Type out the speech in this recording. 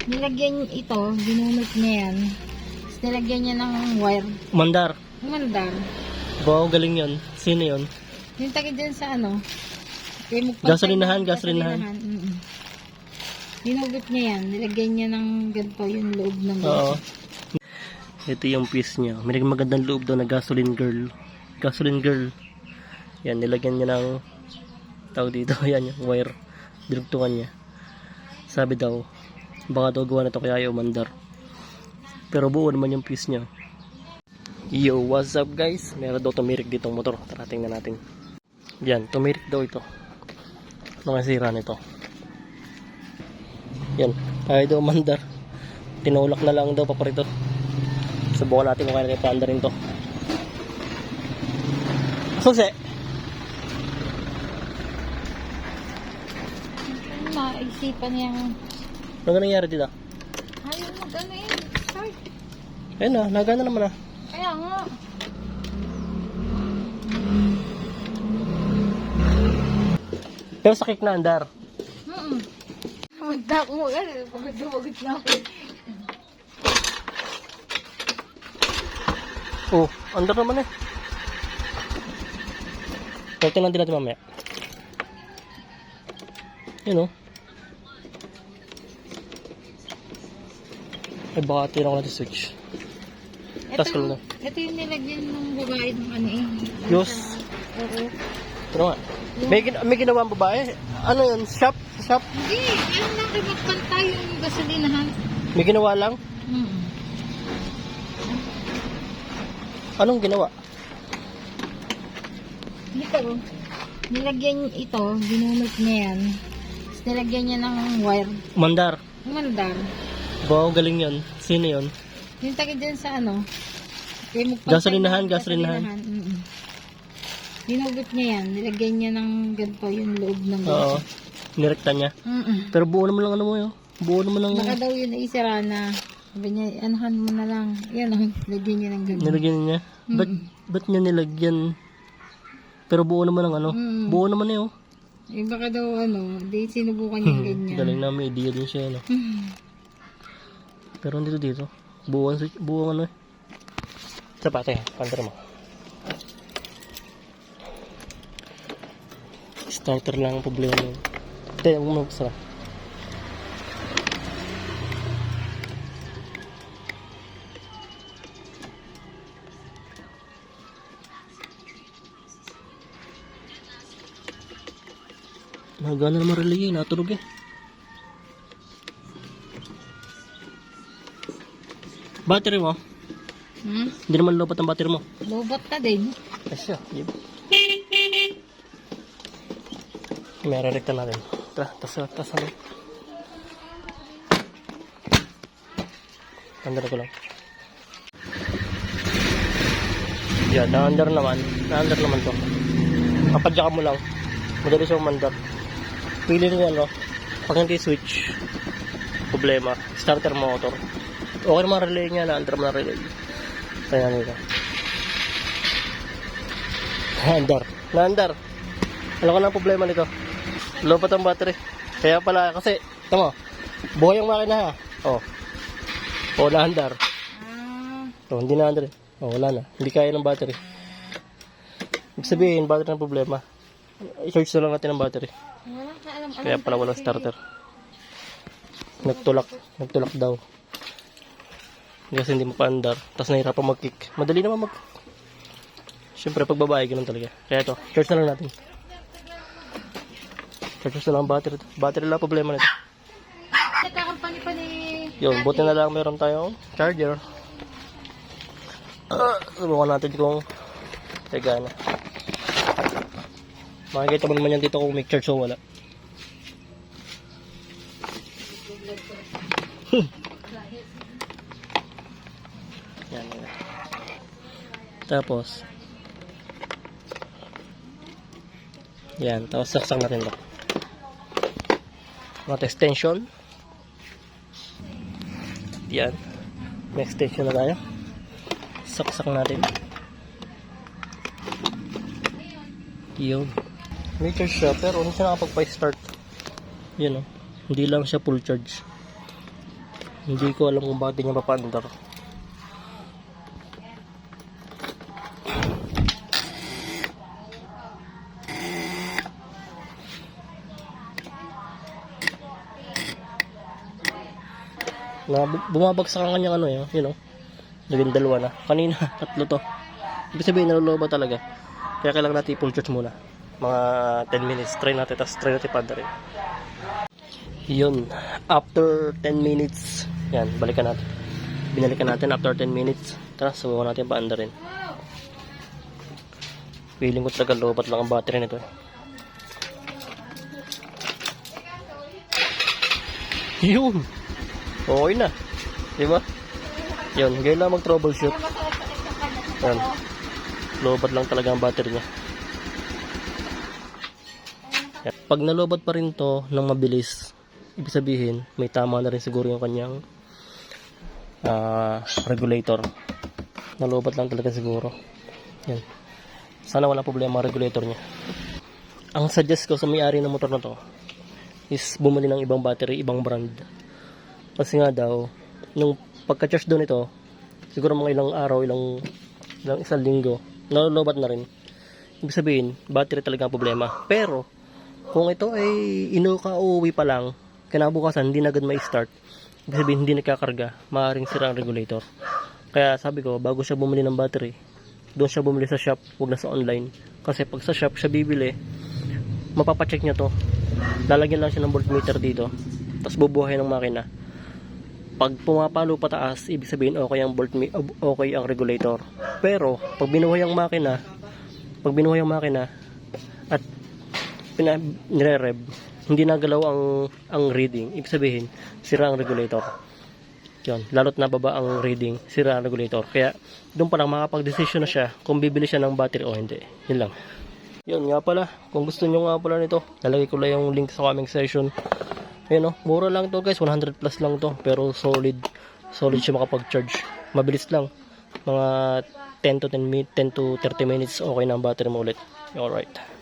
Nilagyan ito, ginunot niya yan. Tapos nilagyan niya ng wire. Mandar. Mandar. Wow, galing yun. Sino yun? Yung takid dyan sa ano? Gasolinahan. Ginugot niya yan. Nilagyan niya ng ganito yung loob ng Oo. Ito yung piece niya. May magandang loob daw na gasoline girl. Gasoline girl. Yan, nilagyan niya ng tawag dito. Yan yung wire. Dinugtungan niya. Sabi daw, baka daw gawa na ito kaya yung mandar. Pero buo naman yung piece niya. Yo, what's up guys? Meron daw tumirik ditong motor. Tara, tingnan natin. Yan, tumirik daw ito. Ano sira nito? Yan, kaya daw mandar. Tinulak na lang daw paparito. Subukan natin kung kaya natin paanda rin to. Susi! Maisipan niyang... Ano nga nangyari dito? Ayaw mag-ano eh. Start. Ayun na, nagana naman na. Kaya nga. Pero sakit na andar. Magdak mo yan. Pagod na ako. Oh, andar naman eh. Tingnan din natin mamaya. Yun oh. Ay baka tira ko natin switch. Tapos ko na. Ito yung nilagyan ng babae ng ano eh. Diyos. Oo. Pero nga. May ginawa ang babae. Ano yun? Shop? Hindi. Ano lang kayo magpantay yung gasolinahan. May ginawa lang? Anong ginawa? Dito. Nilagyan ito. Ginunot niya yan. Tapos nilagyan niya ng wire. Mandar. Mandar. Wow, galing yun. Sino yun? Yung takid dyan sa ano? Gasolinahan. Ginugot niya yan. Nilagyan niya ng ganito yung loob ng Oo. Nirekta niya. Pero buo naman lang ano mo yun. Buo naman lang. Baka daw yun ay sira na. Sabi niya, anahan mo na lang. Yan, lagyan niya ng ganito. Nilagyan niya? Ba't niya nilagyan? Pero buo naman lang ano? Buo naman eh oh. Eh baka daw ano, di sinubukan niya ganyan. Galing na, may idea din siya ano. Pero dito. Buo ano eh. Sapate, pantar mo. Starter lang ang problema. Hindi, huwag mo magsara. Nagana naman relay eh, natunog eh. Battery mo? Hindi naman lobat ang battery mo. Lobat ka din. Asya, yun. May re-recta natin. Tara, tas ano. Under ko lang. Yan, na-under naman to. Kapadya ka mo lang. Madali siya umandar. Pili rin yan, no? Pag hindi switch, problema. Starter motor. Okay naman relay niya, na-under mo na relay. Kaya nito. Na-under. Alam ko na ang problema nito. Lobat ang battery. Kaya pala, kasi, ito mo, buhay ang makina ha. Oh, na-under. Oh, hindi na-under. Oh, wala na. Hindi kaya ng battery. Ibig sabihin, battery ng problema. I-charge na lang natin ang battery. Kaya pala walang starter. Nagtulak daw. Kasi hindi mo pa-andar. Tapos nahirapan mag-kick. Madali naman Siyempre pag babae, ganun talaga. Kaya ito, charge na lang natin. Charge na lang ang battery. Battery lang problema nito. Yun, buti na lang meron tayong charger. Subukan natin kung gana. Makikita mo naman yan dito kung may charge o wala. Yan. Tapos saksak natin ito. Mga extension. Yan. May extension na tayo. Saksak natin. Yun. May charge siya pero hindi siya nakapagpa-start. Yun o. Hindi lang siya full charge. Hindi ko alam kung bakit niya papaandar. Na bumabagsak ang kanyang ano yun, naging dalawa na. Kanina, tatlo to. Ibig sabihin, naluloba talaga. Kaya kailangan natin i-full charge muna. Mga 10 minutes, try natin, tapos try natin pada rin. Yun, after 10 minutes, yan, balikan natin. Binalikan natin after 10 minutes. Tara, subukan natin paanda rin. Feeling ko talaga lobat lang ang battery nito. Yun! Okay na. Diba? Yun, kailangan mag-troubleshoot. Yan. Lobat lang talaga ang battery niya. Yan. Pag nalobat pa rin to ng mabilis, ibig sabihin, may tama na rin siguro yung kanyang regulator. Nalobat lang talaga siguro. Yan. Sana wala problema ang regulator niya. Ang suggest ko sa may-ari ng motor na to is bumili ng ibang battery, ibang brand. Kasi nga daw, nung pagka-charge doon ito, siguro mga ilang araw, ilang isang linggo, nalolobat na rin. Ibig sabihin, battery talaga ang problema. Pero, kung ito ay inuuwi pa lang, kinabukasan, hindi na agad may start. Ibig sabihin, hindi nagkakarga, maaaring sira ang regulator. Kaya sabi ko, bago siya bumili ng battery, doon siya bumili sa shop, huwag na sa online. Kasi pag sa shop siya bibili, mapapacheck niya to. Lalagyan lang siya ng voltmeter dito, tapos bubuhay ng makina. Pag pumapalo pataas, ibig sabihin okay ang regulator. Pero pag binuhay ang makina, at nire-rev, hindi nagalaw ang reading, ibig sabihin sira ang regulator. Yun, lalo't nababa ang reading, sira ang regulator. Kaya doon pa lang makapag-decision na siya kung bibili siya ng battery o hindi. Yun lang. Yun nga pala, kung gusto nyo nga pala nito, lalagay ko lang yung link sa comment section. Ayan, mura lang to guys, 100 plus lang to, pero solid siya makapag-charge. Mabilis lang, mga 10 to 30 minutes okay na ang battery mo ulit. Alright.